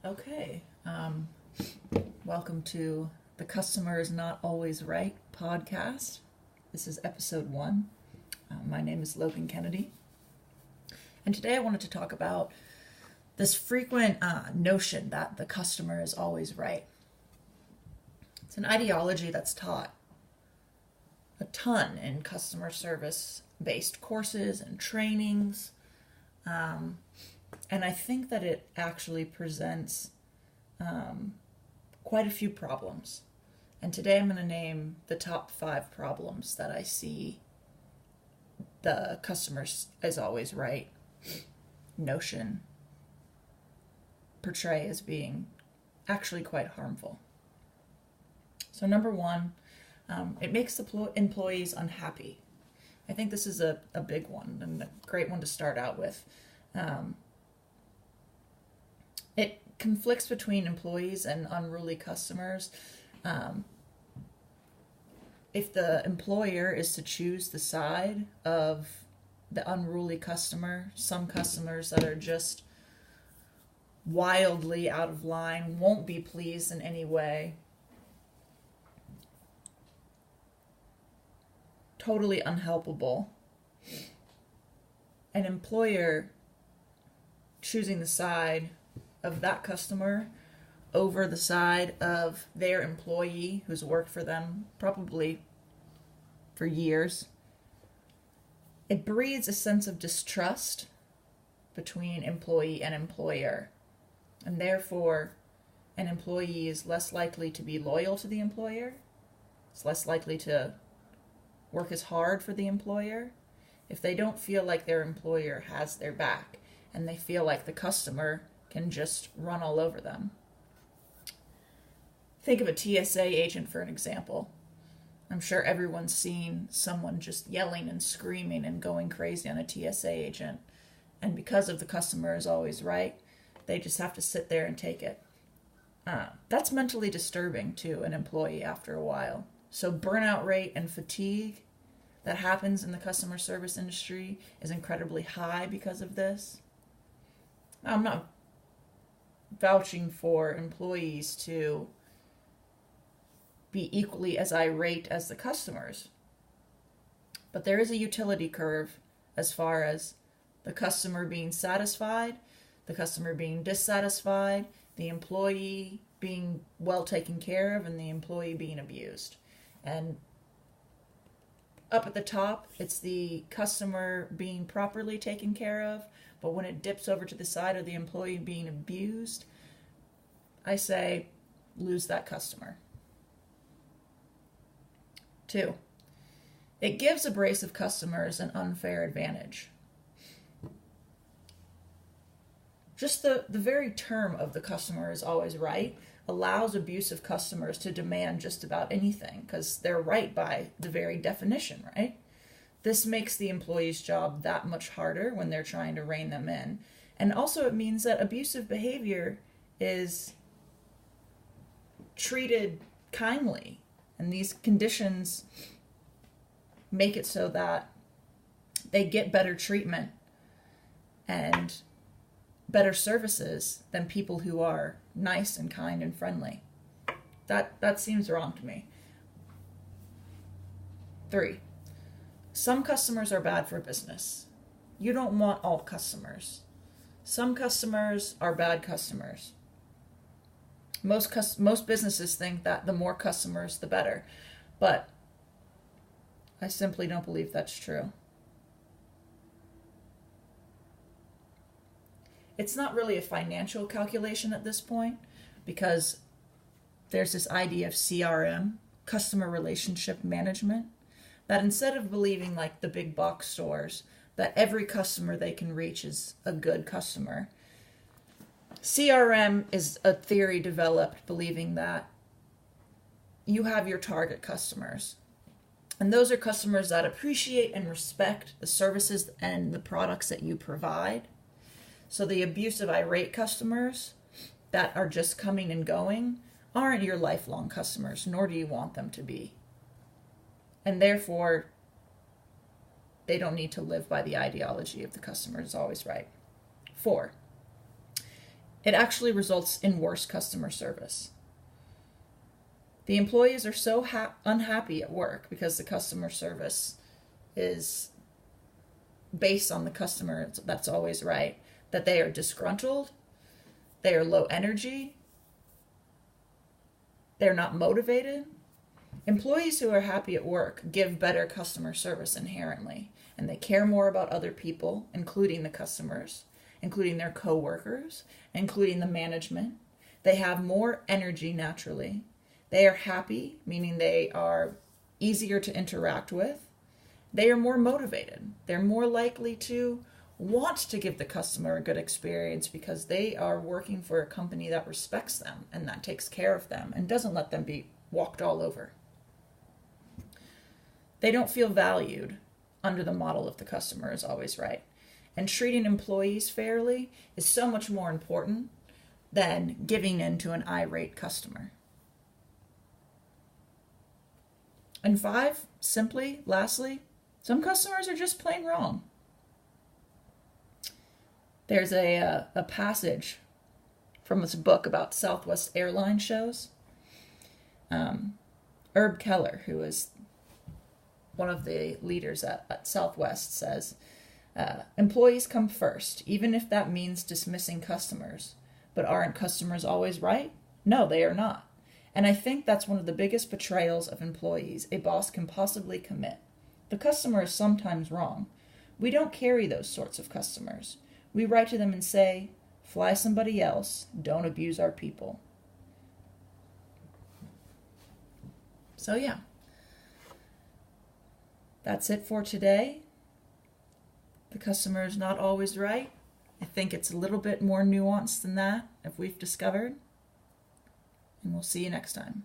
Okay. Welcome to the Customer is Not Always Right podcast. This is episode 1. My name is Logan Kennedy. And today I wanted to talk about this frequent notion that the customer is always right. It's an ideology that's taught a ton in customer service-based courses and trainings. And I think that it actually presents quite a few problems. And today I'm going to name the top 5 problems that I see the customer is always right notion portray as being actually quite harmful. So number 1, it makes the employees unhappy. I think this is a big one and a great one to start out with. It conflicts between employees and unruly customers. If the employer is to choose the side of the unruly customer, some customers that are just wildly out of line, won't be pleased in any way, totally unhelpable. An employer choosing the side of that customer over the side of their employee who's worked for them probably for years, it breeds a sense of distrust between employee and employer. And therefore, an employee is less likely to be loyal to the employer. It's less likely to work as hard for the employer if they don't feel like their employer has their back and they feel like the customer can just run all over them. Think of a TSA agent for an example. I'm sure everyone's seen someone just yelling and screaming and going crazy on a TSA agent. And because of the customer is always right, they just have to sit there and take it. That's mentally disturbing to an employee after a while. So burnout rate and fatigue that happens in the customer service industry is incredibly high because of this. I'm not vouching for employees to be equally as irate as the customers. But there is a utility curve as far as the customer being satisfied, the customer being dissatisfied, the employee being well taken care of, and the employee being abused. And up at the top, it's the customer being properly taken care of, but when it dips over to the side of the employee being abused, I say, lose that customer. 2, it gives abrasive customers an unfair advantage. Just the very term of the customer is always right allows abusive customers to demand just about anything because they're right by the very definition, right? This makes the employee's job that much harder when they're trying to rein them in. And also it means that abusive behavior is treated kindly. And these conditions make it so that they get better treatment and better services than people who are nice and kind and friendly. That seems wrong to me. 3, some customers are bad for business. You don't want all customers. Some customers are bad customers. Most businesses think that the more customers, the better. But I simply don't believe that's true. It's not really a financial calculation at this point because there's this idea of CRM, customer relationship management, that instead of believing like the big box stores that every customer they can reach is a good customer, CRM is a theory developed believing that you have your target customers. And those are customers that appreciate and respect the services and the products that you provide. So the abusive, irate customers that are just coming and going aren't your lifelong customers, nor do you want them to be. And therefore, they don't need to live by the ideology of the customer is always right. 4, it actually results in worse customer service. The employees are so unhappy at work because the customer service is based on the customer that's always right, that they are disgruntled, they are low energy, they're not motivated. Employees who are happy at work give better customer service inherently, and they care more about other people, including the customers, including their coworkers, including the management. They have more energy naturally. They are happy, meaning they are easier to interact with. They are more motivated. They're more likely to want to give the customer a good experience because they are working for a company that respects them and that takes care of them and doesn't let them be walked all over. They don't feel valued under the model of the customer is always right. And treating employees fairly is so much more important than giving in to an irate customer. And 5, simply, lastly, some customers are just plain wrong. There's a passage from this book about Southwest airline shows. Herb Keller, who is one of the leaders at Southwest, says, employees come first, even if that means dismissing customers. But aren't customers always right? No, they are not. And I think that's one of the biggest betrayals of employees a boss can possibly commit. The customer is sometimes wrong. We don't carry those sorts of customers. We write to them and say, fly somebody else, don't abuse our people. So yeah, that's it for today. The customer is not always right. I think it's a little bit more nuanced than that, if we've discovered. And we'll see you next time.